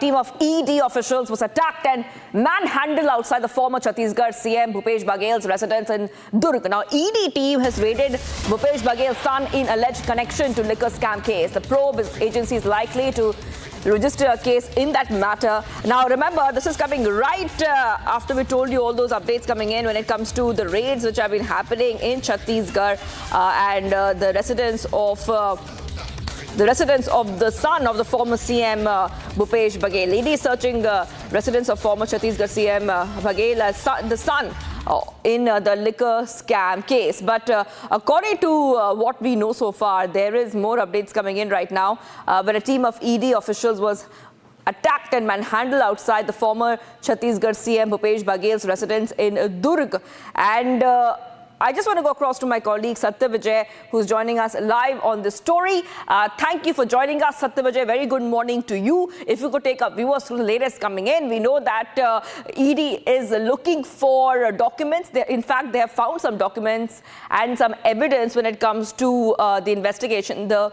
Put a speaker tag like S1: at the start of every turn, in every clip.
S1: team of ED officials was attacked and manhandled outside the former Chhattisgarh CM Bhupesh Bagel's residence in Durg. Now, ED team has raided Bhupesh Bagel's son in alleged connection to liquor scam case. The probe agency is likely to register a case in that matter. Now, remember, this is coming right after we told you all those updates coming in when it comes to the raids which have been happening in Chhattisgarh and the residence of the son of the former CM Bhupesh Bagel. ED searching residence of former Chhattisgarh CM Bagel, the son in the liquor scam case. But according to what we know so far, there is more updates coming in right now where a team of ED officials was attacked and manhandled outside the former Chhattisgarh CM Bhupesh Bagel's residence in Durg. And I just want to go across to my colleague Satya Vijay, who's joining us live on this story. Thank you for joining us, Satya Vijay. Very good morning to you. If you could take our viewers through the latest coming in, we know that ED is looking for documents. In fact, they have found some documents and some evidence when it comes to the investigation. The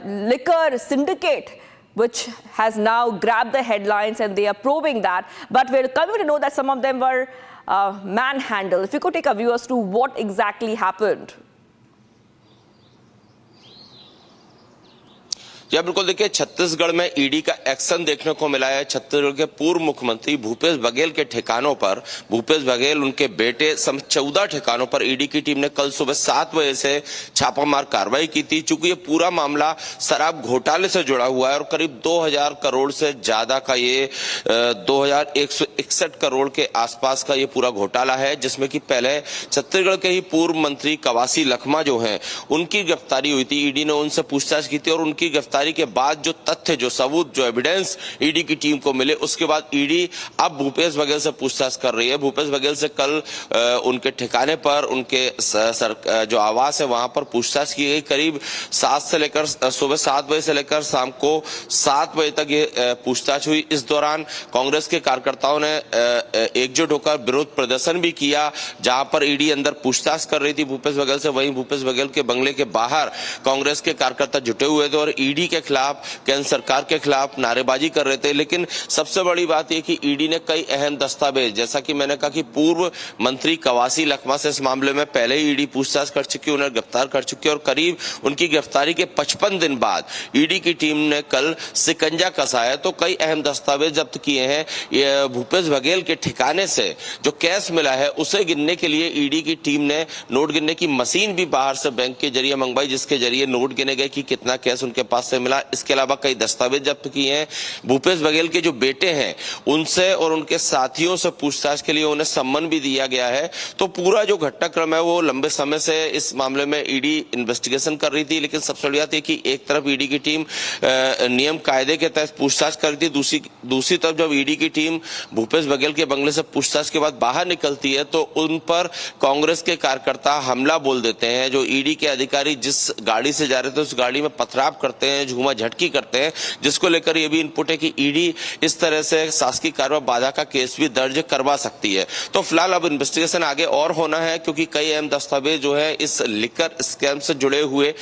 S1: liquor syndicate, which has now grabbed the headlines, and they are probing that. But we're coming to know that some of them were manhandled. If you could take our viewers through what exactly happened.
S2: या बिल्कुल देखिए, छत्तीसगढ़ में ED का action देखने को मिला है। छत्तीसगढ़ के पूर्व मुख्यमंत्री भूपेश बघेल के ठिकानों पर, भूपेश बघेल उनके बेटे समेत 14 ठिकानों पर ईडी की टीम ने कल सुबह 7 बजे से छापामार कार्रवाई की थी। चूंकि ये पूरा मामला शराब घोटाले से जुड़ा हुआ है और करीब 2000 करोड़ से ज्यादा का ये 2161 करोड़ के आसपास का ये पूरा घोटाला है, जिसमें कि पहले छत्तीसगढ़ के ही पूर्व मंत्री कवासी लखमा जो हैं, उनकी गिरफ्तारी हुई थी। ईडी ने उनसे पूछताछ की थी और उनकी गिरफ्तारी के बाद जो तथ्य, जो सबूत, जो एविडेंस ईडी की टीम को मिले, उसके बाद ईडी अब भूपेश बघेल से पूछताछ कर रही है। भूपेश बघेल से कल उनके ठिकाने पर, उनके जो आवास है वहां पर पूछताछ की गई। करीब सुबह 7 बजे से लेकर शाम को 7 बजे तक ये पूछताछ हुई। इस दौरान कांग्रेस के कार्यकर्ताओं ने एकजुट होकर विरोध प्रदर्शन भी किया, जहां पर ईडी अंदर पूछताछ कर रही थी भूपेश बघेल से। वहीं भूपेश बघेल के बंगले के बाहर कांग्रेस के कार्यकर्ता जुटे हुए थे और ईडी के खिलाफ, केंद्र सरकार के खिलाफ नारेबाजी कर रहे थे। लेकिन सबसे बड़ी बात यह कि ईडी ने कई अहम दस्तावेज, जैसा कि मैंने कहा कि पूर्व मंत्री कवासी लखमा से इस मामले में पहले ही ईडी पूछताछ कर चुकी, उन्हें गिरफ्तार कर चुकी है और करीब उनकी गिरफ्तारी के 55 दिन बाद ईडी की टीम ने कल शिकंजा कसा है। तो कई अहम दस्तावेज जब्त किए हैं। भूपेश बघेल के ठिकाने से जो कैश मिला है उसे गिनने के लिए ईडी की टीम ने नोट गिनने की मशीन भी बाहर से बैंक के जरिए मंगवाई, जिसके जरिए नोट गिने गए कि कितना कैश उनके पास से मिला। इसके अलावा कई दस्तावेज जब्त किए हैं। भूपेश बघेल के जो बेटे हैं उनसे और उनके साथियों से पूछताछ के लिए उन्हें सम्मन भी दिया गया है। तो पूरा जो घटनाक्रम है वो लंबे समय से इस मामले में ईडी इन्वेस्टिगेशन कर रही थी। लेकिन सबसे बड़ी बात यह कि एक तरफ ईडी की टीम नियम कायदे के तहत पूछताछ कर रही थी, दूसरी तरफ जब ईडी की टीम भूपेश बघेल के बंगले से पूछताछ के बाद बाहर निकलती है तो उन पर कांग्रेस के कार्यकर्ता हमला बोल देते हैं। जो ईडी के अधिकारी जिस गाड़ी से जा रहे थे उस गाड़ी में पथराव करते हैं, झूमा झटकी करते हैं, जिसको लेकर ये भी इनपुट है कि ईडी इस तरह से शासकीय कार्रवाई बाधा का केस भी दर्ज करवा सकती है। तो फिलहाल अब इन्वेस्टिगेशन आगे और होना है, क्योंकि कई अहम दस्तावेज जो है इस लिकर स्कैम से जुड़े हुए